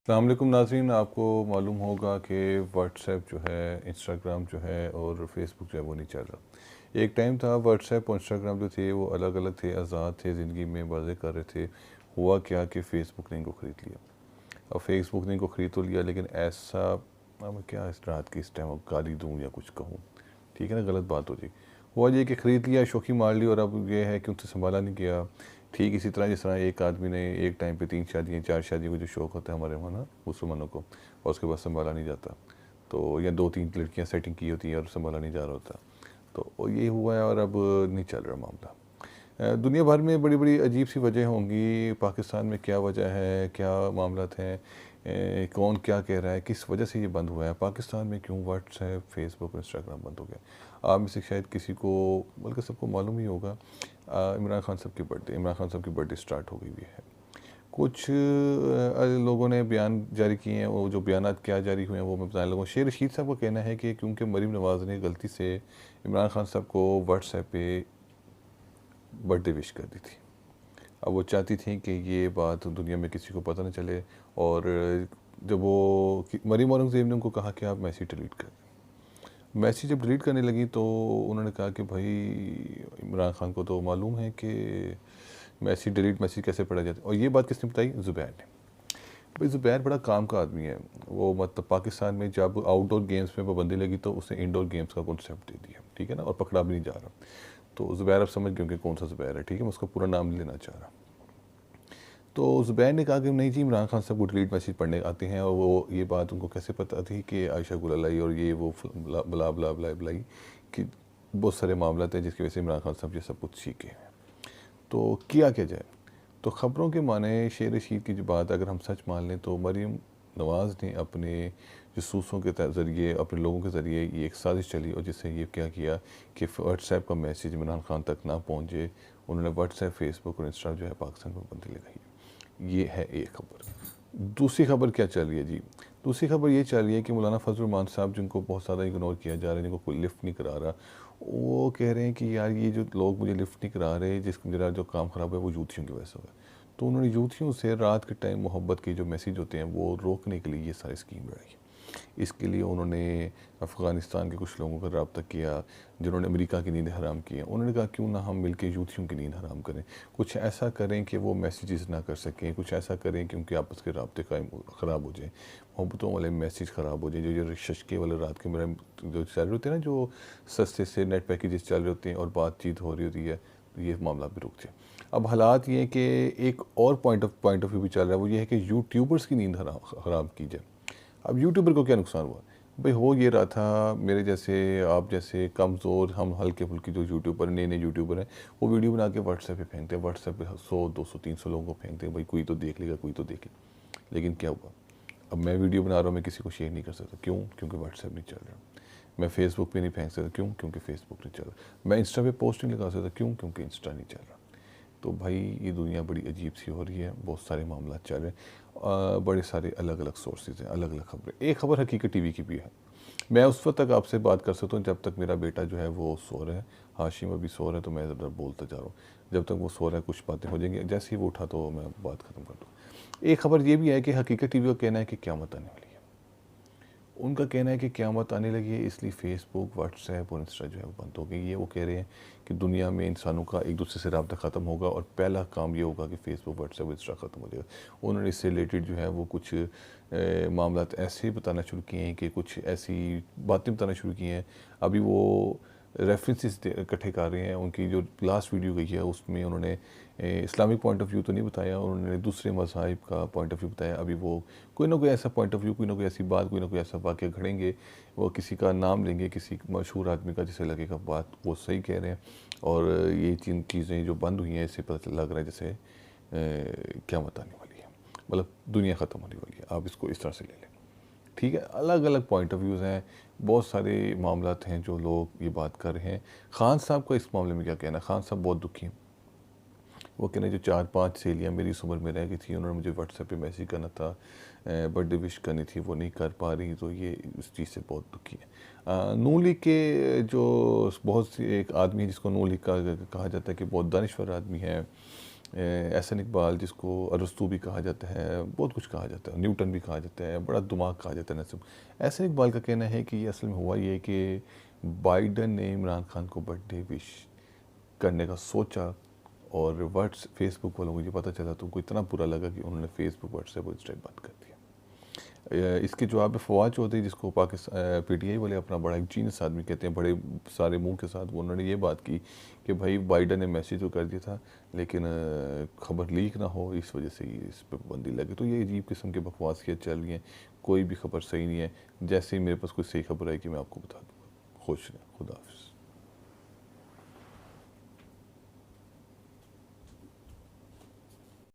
अस्सलाम वालेकुम नाज़रीन। आपको मालूम होगा कि व्हाट्सएप जो है, इंस्टाग्राम जो है और फेसबुक जो है वो नहीं चल रहा। एक टाइम था व्हाट्सएप और इंस्टाग्राम जो थे वो अलग अलग थे, आज़ाद थे, ज़िंदगी में मज़े कर रहे थे। हुआ क्या कि फ़ेसबुक ने इनको ख़रीद लिया। अब फेसबुक ने इनको ख़रीद तो लिया, लेकिन ऐसा अब मैं क्या इस रात की इस टाइम गाली दूँ या कुछ कहूँ, ठीक है ना, गलत बात हो जाएगी। हुआ ये कि ख़रीद लिया, शौखी मार ली, और अब ये है कि उनसे संभाला नहीं गया। ठीक इसी तरह जिस तरह एक आदमी ने एक टाइम पे 3 शादियाँ 4 शादियों का जो शौक़ होता है हमारे वहाँ ना मुसलमानों को, और उसके बाद संभाला नहीं जाता, तो या 2-3 लड़कियाँ सेटिंग की होती हैं और संभाला नहीं जा रहा होता, तो ये हुआ है और अब नहीं चल रहा मामला। दुनिया भर में बड़ी बड़ी अजीब सी वजह होंगी। पाकिस्तान में क्या वजह है, क्या मामलात हैं, कौन क्या कह रहा है, किस वजह से ये बंद हुआ है, पाकिस्तान में क्यों व्हाट्सएप फेसबुक इंस्टाग्राम बंद हो गया। आप में से शायद किसी को, बल्कि सबको मालूम ही होगा, इमरान खान साहब की बर्थडे, इमरान खान साहब की बर्थडे स्टार्ट हो गई हुई है। कुछ लोगों ने बयान जारी किए हैं, वो जो बयान क्या जारी हुए हैं वो मैं बताने लगा। शेर रशीद साहब का कहना है कि क्योंकि मरीम नवाज़ ने गलती से इमरान खान साहब को व्हाट्सएप पे बर्थडे विश कर दी थी। अब वो चाहती थी कि ये बात दुनिया में किसी को पता न चले, और जब वो मरीम औरंगज़ेब ने उनको कहा कि आप मैसेज डिलीट कर दें। मैसेज जब डिलीट करने लगी तो उन्होंने कहा कि भाई इमरान खान को तो मालूम है कि मैसेज कैसे पढ़ा जाता है, और ये बात किसने बताई? ज़ुबैर ने। भाई ज़ुबैर बड़ा काम का आदमी है। वो मतलब पाकिस्तान में जब आउटडोर गेम्स में पाबंदी लगी तो उसने इंडोर गेम्स का कॉन्सेप्ट दे दिया, ठीक है ना, और पकड़ा भी नहीं जा रहा। तो ज़ुबैर आप समझ गए कि कौन सा ज़ुबैर है, ठीक है, मैं उसका पूरा नाम नहीं लेना चाह रहा। तो ज़ुबैर ने कहा कि नहीं जी, इमरान खान साहब को डिलीट मैसेज पढ़ने आते हैं, और वो ये बात उनको कैसे पता थी कि आयशा गुलालाई और ये वो बला बला बला बला बलाई कि बहुत सारे मामला थे जिसकी वजह से इमरान खान साहब ये सब कुछ सीखे हैं। तो किया क्या जाए? तो ख़बरों के माने शेर रशीद की जो बात अगर हम सच मान लें तो मरीम नवाज़ ने अपने जासूसों के ज़रिए, अपने लोगों के ज़रिए ये एक साजिश चली, और जिससे ये क्या किया कि व्हाट्सएप का मैसेज इमरान खान तक ना पहुँचे। उन्होंने व्हाट्सएप, फेसबुक और इंस्टा जो है पाकिस्तान पर पाबंदी लगाई। ये है एक खबर। दूसरी खबर क्या चल रही है जी? दूसरी खबर ये चल रही है कि मौलाना फजल रहमान साहब, जिनको बहुत ज़्यादा इग्नोर किया जा रहा है, जिनको कोई लिफ्ट नहीं करा रहा, वो कह रहे हैं कि यार ये जो लोग मुझे लिफ्ट नहीं करा रहे, जिस मेरा जो काम ख़राब है वो जूतियों की वजह से हुआ है। तो उन्होंने जूतियों से रात के टाइम मोहब्बत के जो मैसेज होते हैं वो रोकने के लिए ये सारी स्कीम बनाई। इसके लिए उन्होंने अफ़गानिस्तान के कुछ लोगों का रब्ता किया जिन्होंने अमेरिका की नींद हराम की है। उन्होंने कहा क्यों ना हम मिलकर यूथियों की नींद हराम करें, कुछ ऐसा करें कि वो मैसेजेस ना कर सकें, कुछ ऐसा करें कि उनके आपस के रब्ते कायम ख़राब हो जाए, मोहब्बतों वाले मैसेज ख़राब हो जाए, जो शशके वाले रात के मेरा जो चल रहे होते हैं ना, जो सस्ते से नेट पैकेजेस चल रहे होते हैं और बातचीत हो रही होती है, तो ये मामला भी रुक जाए। अब हालात ये हैं कि एक और पॉइंट ऑफ व्यू भी चल रहा है, वो ये है कि यूट्यूबर्स की नींद हराम की जाए। अब यूट्यूबर को क्या नुकसान हुआ? भाई हो ये रहा था, मेरे जैसे, आप जैसे कमज़ोर, हम हल्के-फुल्के जो यूट्यूबर, नए-नए यूट्यूबर हैं, वो वीडियो बना के व्हाट्सएप पे फेंकते हैं। व्हाट्सएप पे 100, 200, 300 लोगों को फेंकते हैं, भाई कोई तो देख लेगा, कोई तो देखे। लेकिन क्या हुआ? अब मैं वीडियो बना रहा हूँ, मैं किसी को शेयर नहीं कर सकता। क्यों? क्योंकि व्हाट्सएप नहीं चल रहा। मैं फेसबुक पे नहीं फेंक सकता। क्यों? क्योंकि फेसबुक नहीं चल रहा। मैं इंस्टा पे पोस्ट नहीं लगा सकता। क्यों? क्योंकि इंस्टा नहीं चल रहा। तो भाई ये दुनिया बड़ी अजीब सी हो रही है, बहुत सारे मामला चल रहे हैं, बड़े सारे अलग अलग सोर्सेज हैं, अलग अलग खबरें। एक खबर हकीकत टीवी की भी है। मैं उस वक्त तक आपसे बात कर सकता हूँ जब तक मेरा बेटा जो है वो सो रहा है। हाशिम अभी सो रहा है तो मैं ज़रा बोलता जा रहा हूँ। जब तक वो सो रहा है कुछ बातें हो जाएंगी, जैसे ही वो उठा तो मैं बात ख़त्म कर दूँ। एक खबर ये भी है कि हकीकत टीवी का कहना है कि क़यामत आने वाली है। उनका कहना है कि क़यामत आने लगी है, इसलिए फ़ेसबुक, व्हाट्सएप और इंस्टा जो है वो बंद हो गई। ये वो कह रहे हैं कि दुनिया में इंसानों का एक दूसरे से रब्ता ख़त्म होगा, और पहला काम ये होगा कि फ़ेसबुक, व्हाट्सएप, इंस्टा ख़त्म हो जाएगा। उन्होंने इससे रिलेटेड जो है वो कुछ मामलात ऐसे बताना शुरू किए हैं कि कुछ ऐसी बातें बताना शुरू की हैं। अभी वो रेफरेंसेस इकट्ठे कर रहे हैं। उनकी जो लास्ट वीडियो गई है उसमें उन्होंने इस्लामिक पॉइंट ऑफ व्यू तो नहीं बताया, उन्होंने दूसरे मज़ाहिब का पॉइंट ऑफ व्यू बताया। अभी वो कोई ना कोई ऐसा पॉइंट ऑफ व्यू, कोई ना कोई ऐसी बात, कोई ना कोई ऐसा वाक़या घड़ेंगे, वो किसी का नाम लेंगे, किसी मशहूर आदमी का, जिसे लगेगा बात वो सही कह रहे हैं। और ये जिन चीज़ें जो बंद हुई हैं, इससे पता लग रहा है जैसे क़यामत आने वाली है, मतलब दुनिया ख़त्म होने वाली है। आप इसको इस तरह से ले लें, ठीक है। अलग अलग पॉइंट ऑफ व्यूज़ हैं, बहुत सारे मामलात हैं जो लोग ये बात कर रहे हैं। ख़ान साहब का इस मामले में क्या कहना है? ख़ान साहब बहुत दुखी हैं। वो कह रहे हैं जो 4-5 सहेलियाँ मेरी इस उम्र में रह गई थी, उन्होंने मुझे व्हाट्सएप पे मैसेज करना था, बर्थडे विश करनी थी, वो नहीं कर पा रही, तो ये इस चीज़ से बहुत दुखी है। नून लीग के जो बहुत सी एक आदमी है जिसको नून लीग का कहा जाता है कि बहुत दानिश्वर आदमी है, एहसन इकबाल जिसको अरस्तू भी कहा जाता है, बहुत कुछ कहा जाता है, न्यूटन भी कहा जाता है, बड़ा दिमाग कहा जाता है नसीम। एहसन इकबाल का कहना है कि ये असल में हुआ ये कि बाइडन ने इमरान खान को बर्थडे विश करने का सोचा और फेसबुक वालों को ये पता चला तो उनको इतना बुरा लगा कि उन्होंने फेसबुक व्हाट्सएप और इंस्टाग्राम बंद कर दिया। इसके जवाब में फवाद चौधरी, जिसको पाकिस्तान पीटीआई वाले अपना बड़ा एक जीनियस आदमी कहते हैं, बड़े सारे मुंह के साथ, वो उन्होंने ये बात की कि भाई बाइडन ने मैसेज तो कर दिया था लेकिन खबर लीक ना हो इस वजह से इस पर पाबंदी लगी। तो ये अजीब किस्म के बकवासियत चल रही हैं, कोई भी खबर सही नहीं है। जैसे ही मेरे पास कोई सही खबर आएगी मैं आपको बता दूँगा। खुश रहें, खुदा हाफिज़।